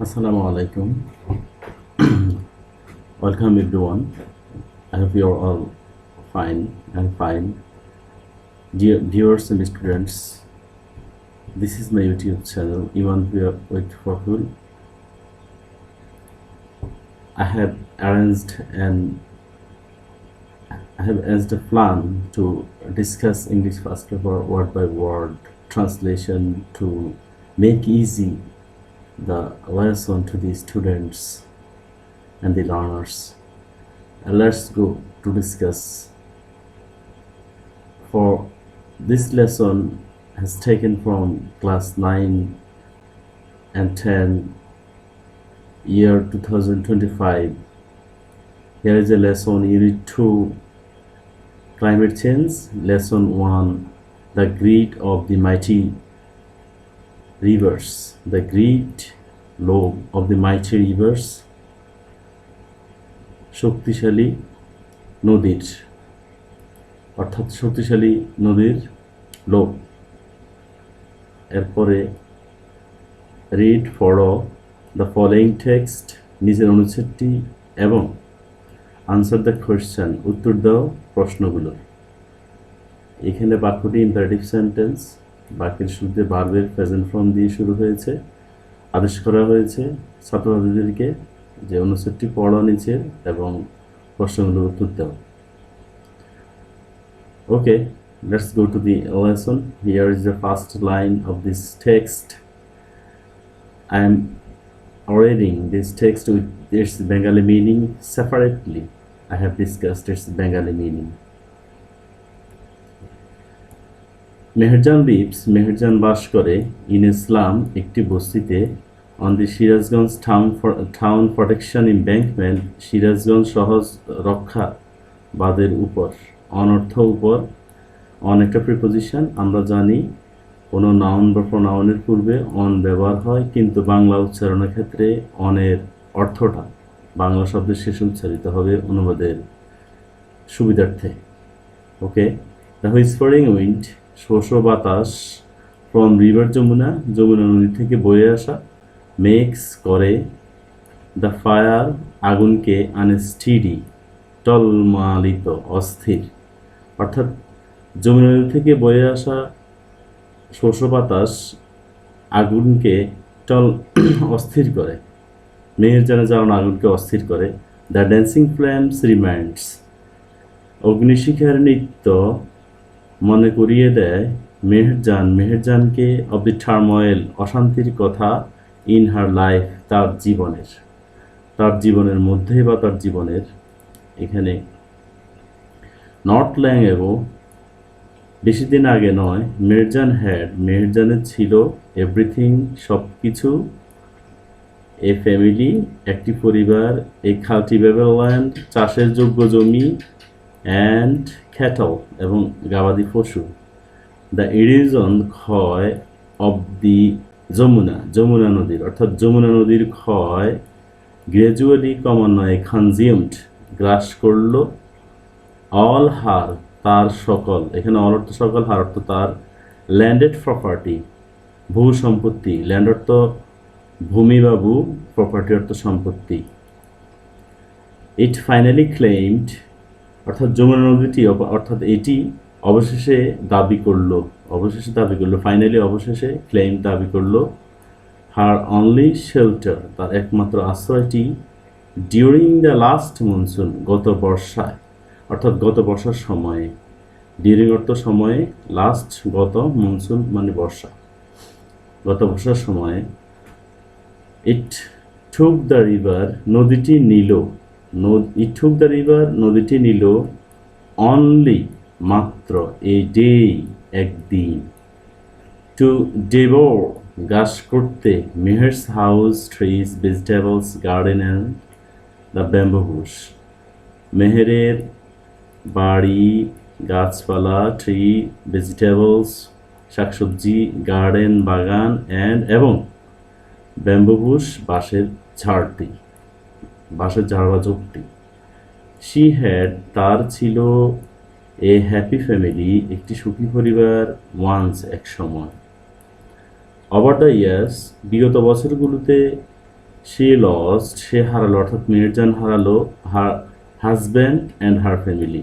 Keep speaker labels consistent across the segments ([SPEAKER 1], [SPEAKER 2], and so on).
[SPEAKER 1] Assalamu alaikum. Welcome everyone. I hope you are all fine. I'm fine. Dear viewers and students, this is my YouTube channel, Iman with Fakul. I have arranged a plan to discuss English fast paper word by word translation to make easy the lesson to the students and the learners. Let's go to discuss. For this lesson has taken from class 9 and 10 year 2025. Here is a lesson unit 2 climate change, lesson 1 the greed of the mighty rivers, the greed lobe of the mighty rivers, শক্তিশালী নদীর অর্থাৎ শক্তিশালী নদীর লোভ। এরপরে read follow the following text, নিচের অনুচ্ছেদটি এবং answer the question, উত্তর দাও প্রশ্নগুলো। এখানে বাক্যটি ইম্পারেটিভ সেন্টেন্স, বাক্যের শুরুতে ভার্বের প্রেজেন্ট ফর্ম দিয়ে শুরু হয়েছে। আদেশ করা হয়েছে ছাত্রছাত্রীদেরকে যে অনুচ্ছেদটি পড়া নিচে এবং প্রশ্নগুলোর উত্তর দাও। Okay, let's go to the lesson. Here is the first line of this text. I am reading this text with its Bengali meaning separately. I have discussed its Bengali meaning. Meherjan leaves, Meherjan বাস করে in a slum একটি বস্তিতে on the Sirajganj town protection embankment, Sirajganj সহজ রক্ষা বাঁধের উপর। On অর্থ উপর, অন একটা প্রিপোজিশন। আমরা জানি কোনো নাউন বা প্রোনাউনের পূর্বে অন ব্যবহার হয়, কিন্তু বাংলা উচ্চারণের ক্ষেত্রে অনের অর্থটা বাংলা শব্দের শেষে উচ্চারিত হবে অনুবাদের সুবিধার্থে। ওকে, দ্য হুইসপারিং উইন্ড, শোষ বাতাস, ফ্রম রিভার যমুনা, যমুনা নদী থেকে বয়ে আসা, মেক্স করে, দ্য ফায়ার আগুনকে, আনস্টিডি টলমালিত অস্থির। অর্থাৎ যমুনা নদী থেকে বয়ে আসা শোষ বাতাস আগুনকে অস্থির করে। মেহেরজানে জ্বালানো আগুনকে অস্থির করে। দ্য ড্যান্সিং ফ্লেমস রিমাইন্ডস, অগ্নিশিখার নৃত্য মনে করিয়ে দেয় মেহেরজানকে অব দি টার্ময়েল, অশান্তির কথা, ইন হার লাইফ, তার জীবনের মধ্যে বা তার জীবনের। এখানে নট ল্যাং এগো, বেশি দিন আগে নয়, মেহেরজানের ছিল, এভরিথিং সব কিছু, এ ফ্যামিলি একটি পরিবার, এ কাল্টিভেবল ল্যান্ড চাষের যোগ্য জমি, অ্যান্ড ক্যাটল এবং গবাদি পশু। দ্য ইরিজন ক্ষয় অব দি যমুনা নদীর, অর্থাৎ যমুনা নদীর ক্ষয়, গ্র্যাজুয়ালি ক্রমান্বয়ে, কনজিউমড গ্রাস করল, অল হার তার সকল, এখানে অল অর্থ সকল, হার অর্থ তার, ল্যান্ডেড প্রপার্টি ভূ সম্পত্তি, ল্যান্ড অর্থ ভূমি বা ভূ, প্রপার্টি অর্থ সম্পত্তি। ইট ফাইনালি ক্লেইমড, অর্থাৎ যমুনা নদীটি, অর্থাৎ এটি অবশেষে দাবি করলো, ফাইনালি অবশেষে, ক্লেইম দাবি করলো, হার অনলি শেল্টার তার একমাত্র আশ্রয়টি, ডিউরিং দ্য লাস্ট মনসুন গত বর্ষায়, অর্থাৎ গত বর্ষার সময়ে। ডিউরিং অর্থ সময়ে, লাস্ট গত, মনসুন মানে বর্ষা, গত বর্ষার সময়ে। ইট টুক দ্য রিভার নদীটি নিল, নদীটি নিল, অনলি মাত্র, এ ডে একদিন, টু ডেভোর গাছ করতে, Meher's house trees vegetables garden and the bamboo bush, মেহেরের বাড়ি গাছপালা, ট্রি ভেজিটেবলস শাকসবজি, গার্ডেন বাগান, অ্যান্ড এবং ব্যাম্বু বুশ বাঁশের ঝাড় বা ঝোপটি। শি হ্যাড তার ছিল, এ হ্যাপি ফ্যামিলি একটি সুখী পরিবার, ওয়ান্স এক সময়। ওভার দ্য ইয়ার্স বিগত বছরগুলোতে, সে লস্ট, সে হারালো, অর্থাৎ মির্জান হারালো her husband and her family,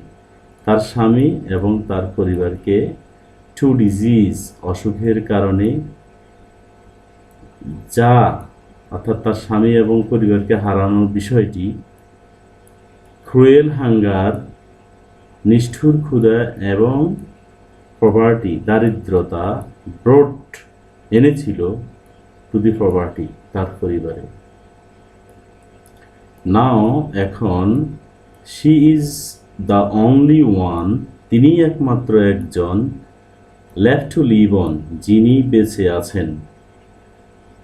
[SPEAKER 1] তার স্বামী এবং তার পরিবারকে, টু ডিজিজ, অসুখের কারণে, যা অর্থাৎ তার স্বামী এবং পরিবারকে হারানোর বিষয়টি, ক্রুয়েল হাঙ্গার, নিষ্ঠুর ক্ষুধা এবং প্রপার্টি, দারিদ্রতা, ব্রোড, এনেছিল টু দি প্রপার্টি, তার পরিবারে। নাও, এখন, she is the only one, তিনি একমাত্র একজন, লেফট টু লিভ অন, যিনি বেঁচে আছেন,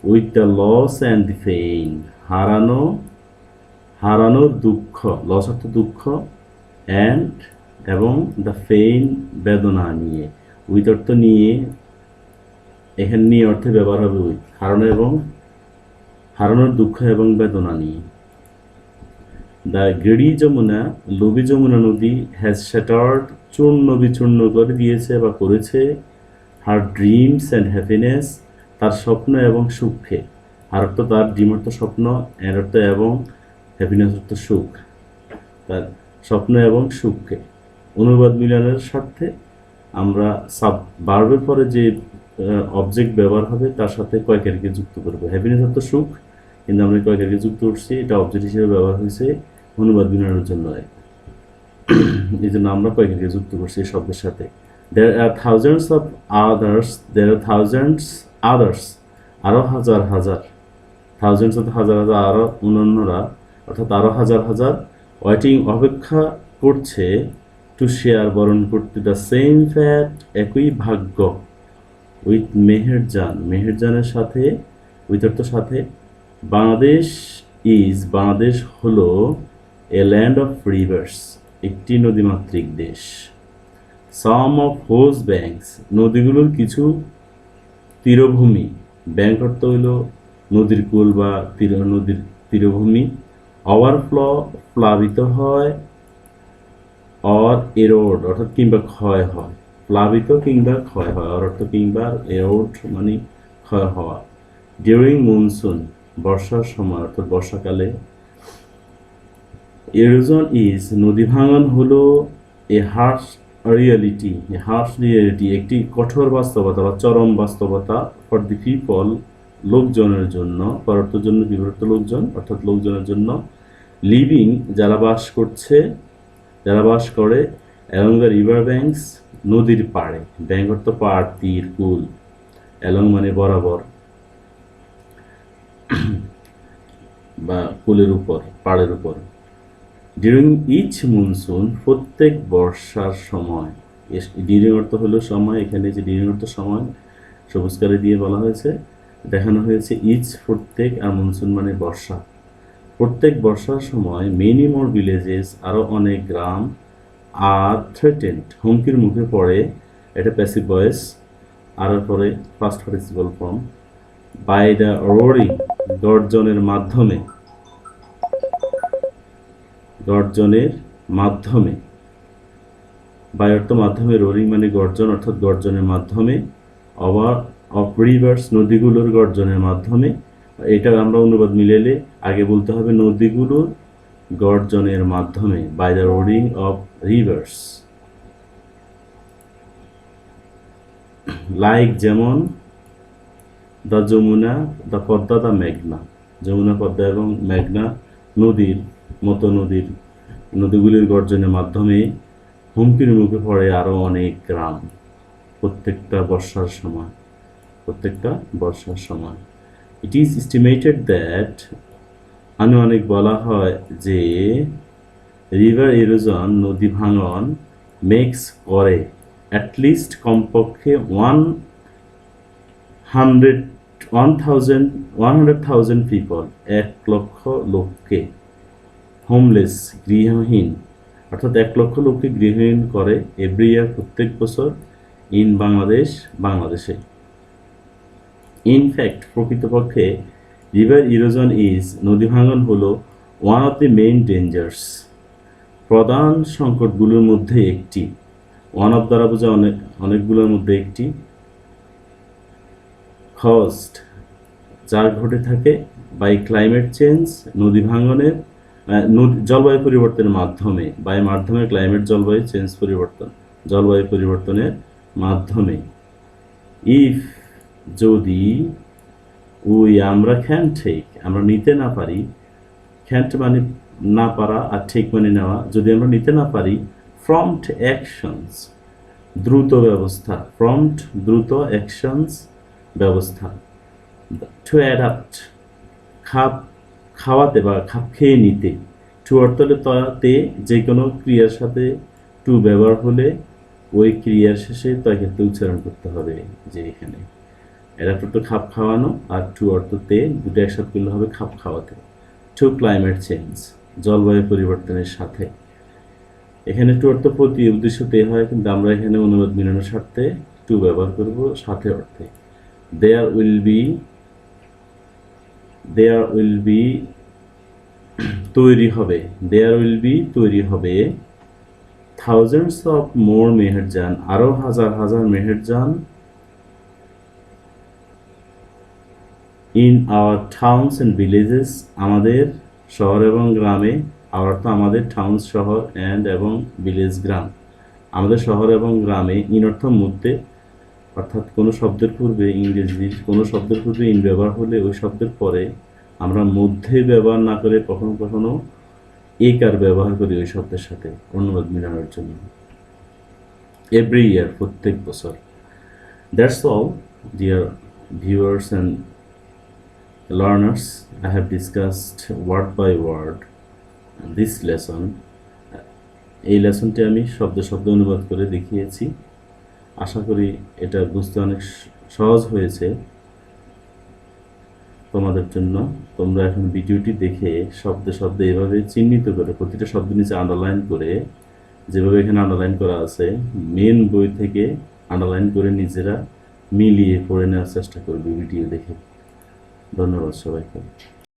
[SPEAKER 1] with the loss and the pain, হারানোর দুঃখ, লস অর্থ দুঃখ, অ্যান্ড এবং দ্য পেইন বেদনা নিয়ে, উইথ অর্থ নিয়ে, এখানে নিয়ে অর্থে ব্যবহার হবে উইথ, হারানোর দুঃখ এবং বেদনা নিয়ে। দ্য গ্রেডি যমুনা, লোভী যমুনা নদী, হ্যাজ শ্যাটার্ড, চূর্ণ বিচূর্ণ করে দিয়েছে বা করেছে, হার ড্রিমস অ্যান্ড হ্যাপিনেস, তার স্বপ্ন এবং সুখে। আর অর্থ তার, ড্রিম অর্থ স্বপ্ন, এর অর্থ এবং, হ্যাপিনেস অর্থ সুখ, তার স্বপ্ন এবং সুখকে। অনুবাদ মিলনের স্বার্থে আমরা ভার্বের পরে যে অবজেক্ট ব্যবহার হবে তার সাথে কয়কারীকে যুক্ত করবো। হ্যাপিনেস অর্থ সুখ, কিন্তু আমরা কয়কারীকে যুক্ত করছি, এটা অবজেক্ট হিসেবে ব্যবহার হয়েছে অনুবাদ মিলানোর জন্য, এই জন্য আমরা কয়কারীকে যুক্ত করছি এই শব্দের সাথে। there are thousands others, আরো হাজার হাজার, থাউজেন্ডস অর্থ হাজার হাজার, আরো অন্যান্যরা, অর্থাৎ আরো হাজার হাজার, ওয়েটিং অপেক্ষা করছে, টু শেয়ার বরণ করতে, দ্য সেম ফ্যাট একই ভাগ্য, উইথ মেহেরজান, মেহেরজানের সাথে, উইথ অর্থ সাথে, বাংলাদেশ বাংলাদেশ হলো এ ল্যান্ড অফ রিভার্স, একটি নদীমাতৃক দেশ। সাম অফ হোজ ব্যাংকস, নদীগুলোর কিছু তীরভূমি, ব্যাংক অর্থ হইল নদীর কূল বা নদীর তীরভূমি, ওভারফ্লো প্লাবিত হয়, অর এরোড অর্থাৎ কিংবা ক্ষয় হয়, প্লাবিত কিংবা ক্ষয় হয়, অর অর্থ কিংবা, এরোড মানে ক্ষয় হওয়া। ডিউরিং মনসুন, বর্ষার সময় অর্থাৎ বর্ষাকালে। এরোজন ইজ, নদী ভাঙন হলো, এ হার্শ রিয়েলিটি, একটি কঠোর বাস্তবতা বা চরম বাস্তবতা, ফর দি পিপল, লোকজনের জন্য, পরর্থের জন্য বিভক্ত লোকজন অর্থাৎ লোকজনের জন্য, লিভিং, যারা বাস করে, অ্যালং দ্য রিভার ব্যাংকস, নদীর পাড়ে, ব্যাংক অর্থ পাড়, তীর, কুল, অ্যালং মানে বরাবর বা কুলের উপর, পাড়ের উপর। ডিউরিং ইচ মনসুন, প্রত্যেক বর্ষার সময়, ডিউরিং অর্থ হলো সময়, এখানে যে ডিউরিং অর্থ সময় সবুজ কালি দিয়ে বলা হয়েছে, দেখানো হয়েছে ইচ প্রত্যেক, আর মনসুন মানে বর্ষা। প্রত্যেক বর্ষার সময় মেনি মোর ভিলেজেস, আরও অনেক গ্রাম, আর থ্রেটেন্ড, হুমকির মুখে পড়ে, এটা প্যাসিভ ভয়েস, আর পরে first participle form, by the roaring, গর্জনের মাধ্যমে, বাই অর্থ মাধ্যমে, রোরিং মানে গর্জন অর্থাৎ গর্জনের মাধ্যমে, অফ রিভার্স, নদীগুলোর গর্জনের মাধ্যমে। এটা আমরা অনুবাদ মিলেলে আগে বলতে হবে নদীগুলোর গর্জনের মাধ্যমে, by the roaring of rivers. Like যেমন, the Jamuna, the Padma, the মেঘনা, যমুনা, পদ্মা এবং মেঘনা নদীর মতো, নদীগুলির গর্জনের মাধ্যমে হুমকির মুখে পড়ে আরও অনেক গ্রাম, প্রত্যেকটা বর্ষার সময়। ইট ইজ এস্টিমেটেড দ্যাট, আনুমানিক বলা হয় যে, রিভার ইরোজন, নদী ভাঙন, মেক্স করে, অ্যাটলিস্ট কমপক্ষে 100,000 পিপল, 1,00,000 লোককে, হোমলেস, গৃহহীন, অর্থাৎ 1,00,000 লোককে গৃহহীন করে, এভরি ইয়ার, প্রত্যেক বছর, ইন বাংলাদেশে। ইনফ্যাক্ট, প্রকৃতপক্ষে, রিভার ইরোজন ইজ, নদী ভাঙন হলো, one of the main dangers, প্রধান সংকটগুলোর মধ্যে একটি। ওয়ান অফ দ্বারা বোঝায় অনেকগুলোর মধ্যে একটি। যার ঘটে থাকে বাই ক্লাইমেট চেঞ্জ, নদী ভাঙনের, জলবায়ু পরিবর্তনের মাধ্যমে, বাই মাধ্যমে ক্লাইমেট জলবায়ু চেঞ্জ পরিবর্তন, জলবায়ু পরিবর্তনের মাধ্যমে। ইফ যদি আমরা ক্যান টেক, আমরা নিতে না পারি, ক্যান্ট মানে না পারা আর টেক মানে নেওয়া, যদি আমরা নিতে না পারি প্রম্পট অ্যাকশনস, দ্রুত ব্যবস্থা, প্রম্পট দ্রুত অ্যাকশনস ব্যবস্থা, টু অ্যাডাপ্ট খাপ খাওয়াতে বা খাপ খেয়ে নিতে, টু অর্থ হলে তে যে কোনো ক্রিয়ার সাথে টু ব্যবহার হলে ওই ক্রিয়ার শেষে ক্ষেত্রে উচ্চারণ করতে হবে যে এখানে অ্যাডাপ্ট অর্থ খাপ খাওয়ানো আর টু অর্থ তে, দুটো একসাথে করলে হবে খাপ খাওয়াতে। টু ক্লাইমেট চেঞ্জ, জলবায়ু পরিবর্তনের সাথে, এখানে টু অর্থ প্রতি উদ্দেশ্যতে হয়, কিন্তু আমরা এখানে অনুবাদ মিলানোর স্বার্থে টু ব্যবহার করব সাথে অর্থে। দেয়ার উইল বি তৈরি হবে, দেয়ার উইল বি তৈরি হবে থাউজেন্ডস অফ মোর মেহেরজান, আরও হাজার হাজার Meherjaan, in our towns and villages, আমাদের শহর এবং গ্রামে, আওয়ার তো আমাদের, টাউন্স শহর, অ্যান্ড এবং ভিলেজ গ্রাম, আমাদের শহর এবং গ্রামে, ইন অর্থ মধ্যে, অর্থাৎ কোনো শব্দের পূর্বে, ইংরেজির কোনো শব্দের পূর্বে ইন ব্যবহার হলে ওই শব্দের পরে আমরা মধ্যে ব্যবহার না করে কখনো কখনো একার ব্যবহার করি ওই শব্দের সাথে অনুবাদ মিলানোর জন্য। এভরি ইয়ার, প্রত্যেক বছর। That's all dear viewers and learners, I have discussed word by word this lesson. এই লেসনটি আমি শব্দ শব্দ অনুবাদ করে দেখিয়েছি। আশা করি এটা বুঝতে অনেক সহজ হয়েছে তোমাদের জন্য। তোমরা এখন ভিডিওটি দেখে শব্দ শব্দ এভাবে চিহ্নিত করে, প্রতিটা শব্দ নিচে আন্ডারলাইন করে, যেভাবে এখানে আন্ডারলাইন করা আছে, মেন বই থেকে আন্ডারলাইন করে নিজেরা মিলিয়ে পড়ে নেওয়ার চেষ্টা করবে ভিডিও দেখে। ধন্যবাদ সবাইকে।